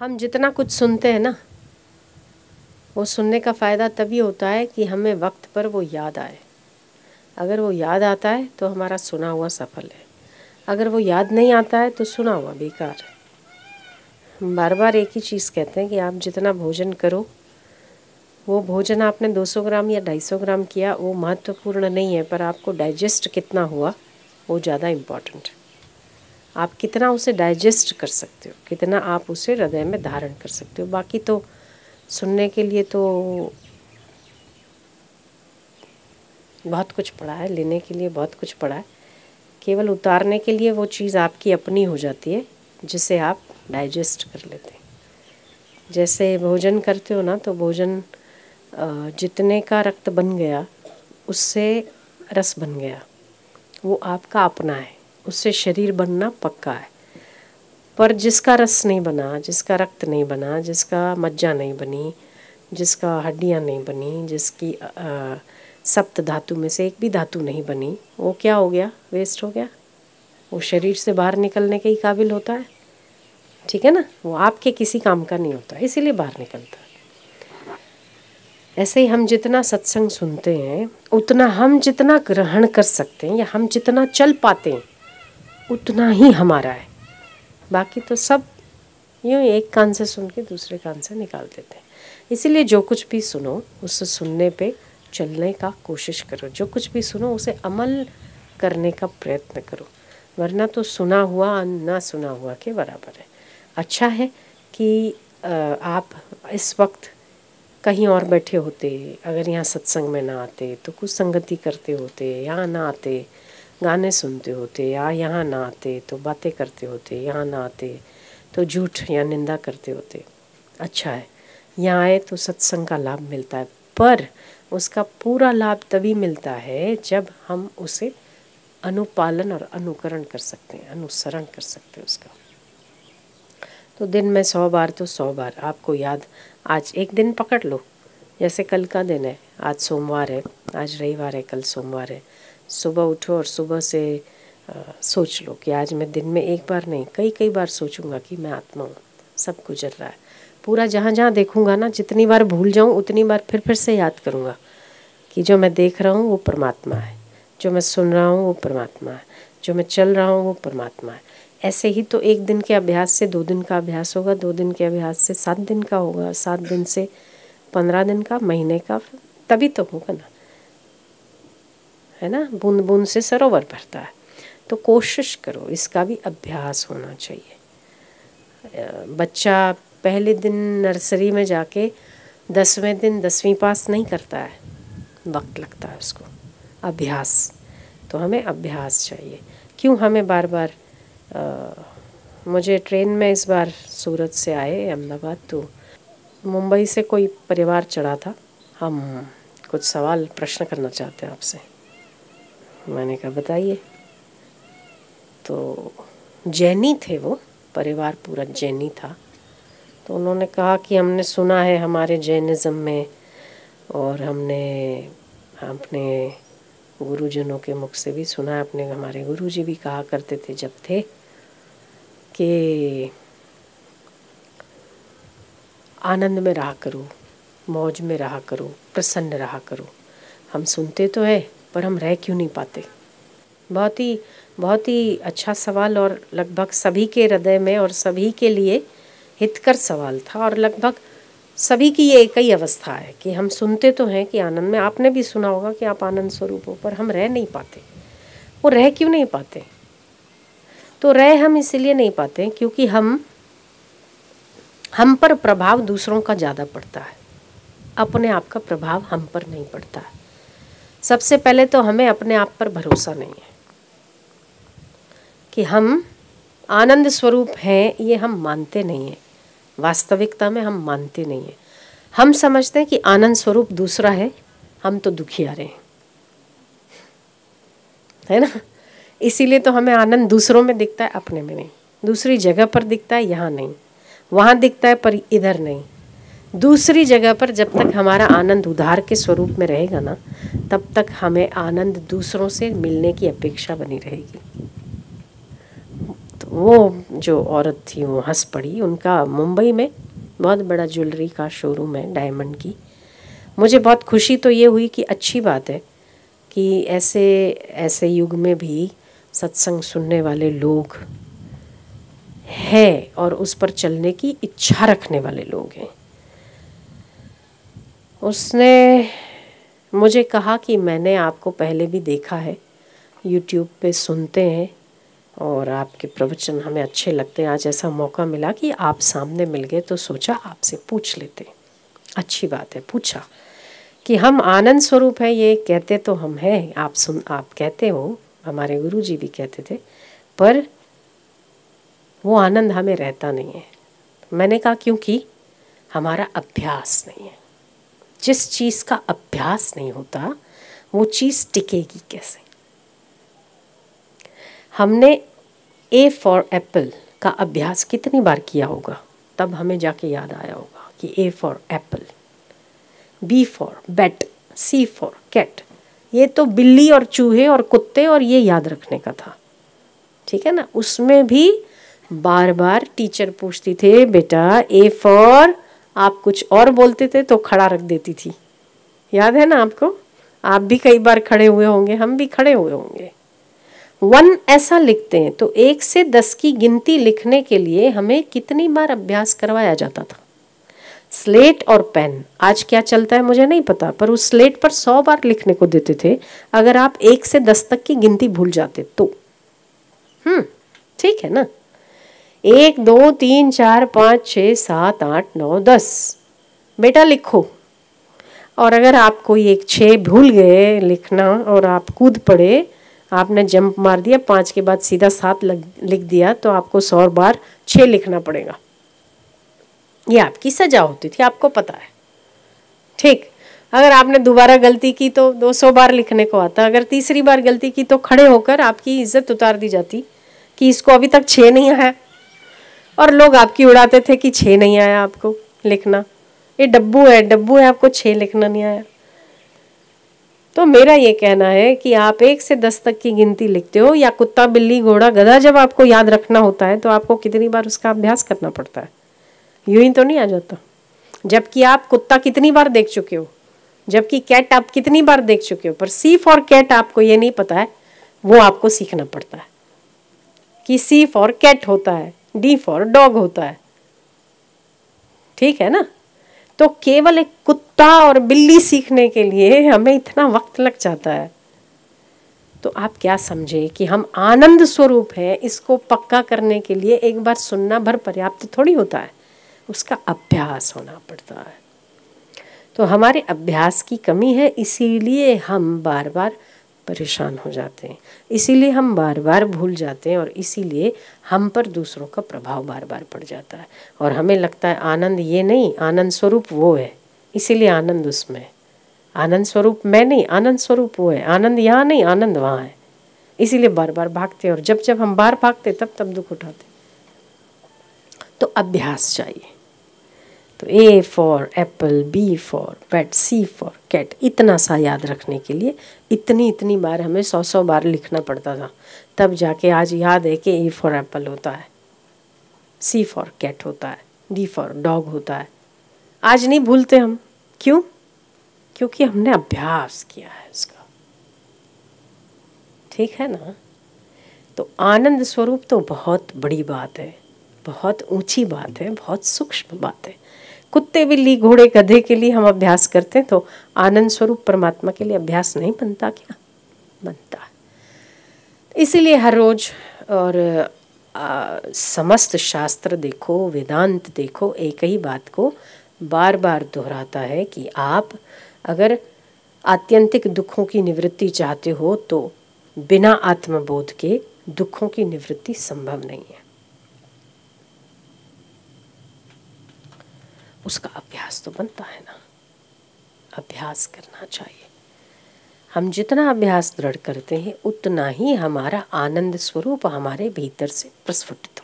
हम जितना कुछ सुनते हैं ना, वो सुनने का फ़ायदा तभी होता है कि हमें वक्त पर वो याद आए। अगर वो याद आता है तो हमारा सुना हुआ सफल है, अगर वो याद नहीं आता है तो सुना हुआ बेकार। हम बार बार एक ही चीज़ कहते हैं कि आप जितना भोजन करो, वो भोजन आपने 200 ग्राम या 250 ग्राम किया वो महत्वपूर्ण नहीं है, पर आपको डाइजेस्ट कितना हुआ वो ज़्यादा इम्पॉर्टेंट है। आप कितना उसे डाइजेस्ट कर सकते हो, कितना आप उसे हृदय में धारण कर सकते हो। बाकी तो सुनने के लिए तो बहुत कुछ पड़ा है, लेने के लिए बहुत कुछ पड़ा है, केवल उतारने के लिए वो चीज़ आपकी अपनी हो जाती है जिसे आप डाइजेस्ट कर लेते हैं। जैसे भोजन करते हो ना, तो भोजन जितने का रक्त बन गया उससे रस बन गया, वो आपका अपना है, उससे शरीर बनना पक्का है। पर जिसका रस नहीं बना, जिसका रक्त नहीं बना, जिसका मज्जा नहीं बनी, जिसका हड्डियाँ नहीं बनी, जिसकी सप्त धातु में से एक भी धातु नहीं बनी, वो क्या हो गया? वेस्ट हो गया। वो शरीर से बाहर निकलने के ही काबिल होता है, ठीक है ना। वो आपके किसी काम का नहीं होता, इसीलिए बाहर निकलता है। ऐसे ही हम जितना सत्संग सुनते हैं, उतना हम जितना ग्रहण कर सकते हैं या हम जितना चल पाते हैं उतना ही हमारा है। बाकी तो सब यूँ एक कान से सुन के दूसरे कान से निकाल देते हैं। इसीलिए जो कुछ भी सुनो उससे सुनने पे चलने का कोशिश करो, जो कुछ भी सुनो उसे अमल करने का प्रयत्न करो, वरना तो सुना हुआ ना सुना हुआ के बराबर है। अच्छा है कि आप इस वक्त कहीं और बैठे होते, अगर यहाँ सत्संग में ना आते तो कुछ संगति करते होते, यहाँ ना आते गाने सुनते होते, या यहाँ ना आते तो बातें करते होते, यहाँ ना आते तो झूठ या निंदा करते होते। अच्छा है यहाँ आए तो सत्संग का लाभ मिलता है, पर उसका पूरा लाभ तभी मिलता है जब हम उसे अनुपालन और अनुकरण कर सकते हैं, अनुसरण कर सकते हैं उसका। तो दिन में 100 बार तो 100 बार आपको याद, आज एक दिन पकड़ लो, जैसे कल का दिन है, आज सोमवार है, आज रविवार है, कल सोमवार है। सुबह उठो और सुबह से सोच लो कि आज मैं दिन में एक बार नहीं कई बार सोचूंगा कि मैं आत्मा हूँ, सब गुजर रहा है। पूरा जहाँ जहाँ देखूंगा ना, जितनी बार भूल जाऊँ उतनी बार फिर से याद करूँगा कि जो मैं देख रहा हूँ वो परमात्मा है, जो मैं सुन रहा हूँ वो परमात्मा है, जो मैं चल रहा हूँ वो परमात्मा है। ऐसे ही तो एक दिन के अभ्यास से 2 दिन का अभ्यास होगा, 2 दिन के अभ्यास से 7 दिन का होगा, 7 दिन से 15 दिन का, महीने का, तभी तो होगा ना, है ना। बूंद बूंद से सरोवर भरता है। तो कोशिश करो, इसका भी अभ्यास होना चाहिए। बच्चा पहले दिन नर्सरी में जाके 10वें दिन 10वीं पास नहीं करता है, वक्त लगता है उसको, अभ्यास। तो हमें अभ्यास चाहिए। क्यों हमें बार बार मुझे ट्रेन में इस बार सूरत से आए अहमदाबाद, तो मुंबई से कोई परिवार चढ़ा था। हम कुछ सवाल प्रश्न करना चाहते हैं आपसे। मैंने कहा बताइए। तो जैनी थे वो, परिवार पूरा जैनी था। तो उन्होंने कहा कि हमने सुना है हमारे जैनिज़्म में, और हमने अपने गुरुजनों के मुख से भी सुना है, अपने हमारे गुरुजी भी कहा करते थे जब थे कि आनंद में रहा करो, मौज में रहा करो, प्रसन्न रहा करो। हम सुनते तो है पर हम रह क्यों नहीं पाते? बहुत ही अच्छा सवाल, और लगभग सभी के हृदय में और सभी के लिए हितकर सवाल था। और लगभग सभी की ये एक ही अवस्था है कि हम सुनते तो हैं कि आनंद में, आपने भी सुना होगा कि आप आनंद स्वरूप हो, पर हम रह नहीं पाते। वो रह क्यों नहीं पाते? तो रह हम इसीलिए नहीं पाते क्योंकि हम पर प्रभाव दूसरों का ज़्यादा पड़ता है, अपने आप का प्रभाव हम पर नहीं पड़ता है। सबसे पहले तो हमें अपने आप पर भरोसा नहीं है कि हम आनंद स्वरूप हैं, ये हम मानते नहीं हैं। वास्तविकता में हम मानते नहीं हैं। हम समझते हैं कि आनंद स्वरूप दूसरा है, हम तो दुखियारे हैं, है ना। इसीलिए तो हमें आनंद दूसरों में दिखता है, अपने में नहीं। दूसरी जगह पर दिखता है, यहाँ नहीं। वहाँ दिखता है पर इधर नहीं। दूसरी जगह पर जब तक हमारा आनंद उधार के स्वरूप में रहेगा ना, तब तक हमें आनंद दूसरों से मिलने की अपेक्षा बनी रहेगी। तो वो जो औरत थी वो हंस पड़ी। उनका मुंबई में बहुत बड़ा ज्वेलरी का शोरूम है, डायमंड की। मुझे बहुत खुशी तो ये हुई कि अच्छी बात है कि ऐसे ऐसे युग में भी सत्संग सुनने वाले लोग हैं और उस पर चलने की इच्छा रखने वाले लोग हैं। उसने मुझे कहा कि मैंने आपको पहले भी देखा है, यूट्यूब पे सुनते हैं और आपके प्रवचन हमें अच्छे लगते हैं। आज ऐसा मौका मिला कि आप सामने मिल गए तो सोचा आपसे पूछ लेते। अच्छी बात है, पूछा कि हम आनंद स्वरूप है, ये कहते तो हम हैं, आप कहते हो, हमारे गुरुजी भी कहते थे, पर वो आनंद हमें रहता नहीं है। मैंने कहा क्योंकि हमारा अभ्यास नहीं है। जिस चीज़ का अभ्यास नहीं होता वो चीज़ टिकेगी कैसे। हमने ए फॉर एप्पल का अभ्यास कितनी बार किया होगा, तब हमें जाके याद आया होगा कि A for apple, B for bat, C for cat. ये तो बिल्ली और चूहे और कुत्ते और ये याद रखने का था, ठीक है ना। उसमें भी बार बार टीचर पूछती थे, बेटा ए फॉर, आप कुछ और बोलते थे तो खड़ा रख देती थी। याद है ना आपको? आप भी कई बार खड़े हुए होंगे, हम भी खड़े हुए होंगे। 1 ऐसा लिखते हैं तो 1 से 10 की गिनती लिखने के लिए हमें कितनी बार अभ्यास करवाया जाता था। स्लेट और पेन, आज क्या चलता है मुझे नहीं पता, पर उस स्लेट पर 100 बार लिखने को देते थे अगर आप 1 से 10 तक की गिनती भूल जाते तो। ठीक है ना। 1 2 3 4 5 6 7 8 9 10 बेटा लिखो। और अगर आप कोई एक 6 भूल गए लिखना और आप कूद पड़े, आपने जंप मार दिया, 5 के बाद सीधा 7 लिख दिया, तो आपको 100 बार 6 लिखना पड़ेगा। ये आपकी सजा होती थी, आपको पता है। ठीक, अगर आपने दोबारा गलती की तो 200 बार लिखने को आता। अगर तीसरी बार गलती की तो खड़े होकर आपकी इज्जत उतार दी जाती कि इसको अभी तक 6 नहीं आया, और लोग आपकी उड़ाते थे कि 6 नहीं आया आपको लिखना, ये डब्बू है, आपको 6 लिखना नहीं आया। तो मेरा ये कहना है कि आप 1 से 10 तक की गिनती लिखते हो, या कुत्ता बिल्ली घोड़ा गधा जब आपको याद रखना होता है तो आपको कितनी बार उसका अभ्यास करना पड़ता है, यूं ही तो नहीं आ जाता। जबकि आप कुत्ता कितनी बार देख चुके हो, जबकि कैट आप कितनी बार देख चुके हो, पर सी फॉर कैट आपको ये नहीं पता है, वो आपको सीखना पड़ता है कि सी फॉर कैट होता है, डी फॉर डॉग होता है। ठीक है ना। तो केवल एक कुत्ता और बिल्ली सीखने के लिए हमें इतना वक्त लग जाता है। तो आप क्या समझे कि हम आनंद स्वरूप हैं, इसको पक्का करने के लिए एक बार सुनना भर पर्याप्त थोड़ी होता है, उसका अभ्यास होना पड़ता है। तो हमारे अभ्यास की कमी है, इसीलिए हम बार बार परेशान हो जाते हैं, इसीलिए हम बार बार भूल जाते हैं, और इसीलिए हम पर दूसरों का प्रभाव बार बार पड़ जाता है। और हमें लगता है आनंद ये नहीं, आनंद स्वरूप वो है, इसीलिए आनंद उसमें है। आनंद स्वरूप मैं नहीं, आनंद स्वरूप वो है। आनंद यहाँ नहीं, आनंद वहाँ है, इसीलिए बार बार भागते हैं। और जब जब हम बार भागते तब दुख उठाते। तो अभ्यास चाहिए। तो A for apple, B for bat, C for cat, इतना सा याद रखने के लिए इतनी बार हमें 100 बार लिखना पड़ता था, तब जाके आज याद है कि ए फॉर एप्पल होता है, सी फॉर कैट होता है, डी फॉर डॉग होता है। आज नहीं भूलते हम, क्यों? क्योंकि हमने अभ्यास किया है इसका। ठीक है ना। तो आनंद स्वरूप तो बहुत बड़ी बात है, बहुत ऊंची बात है, बहुत सूक्ष्म बात है। कुत्ते बिल्ली घोड़े गधे के लिए हम अभ्यास करते हैं, तो आनंद स्वरूप परमात्मा के लिए अभ्यास नहीं बनता क्या? बनता है। इसीलिए हर रोज और समस्त शास्त्र देखो, वेदांत देखो, एक ही बात को बार बार दोहराता है कि आप अगर आत्यंतिक दुखों की निवृत्ति चाहते हो तो बिना आत्मबोध के दुखों की निवृत्ति संभव नहीं है। उसका अभ्यास तो बनता है ना, अभ्यास करना चाहिए। हम जितना अभ्यास दृढ़ करते हैं उतना ही हमारा आनंद स्वरूप हमारे भीतर से प्रस्फुटित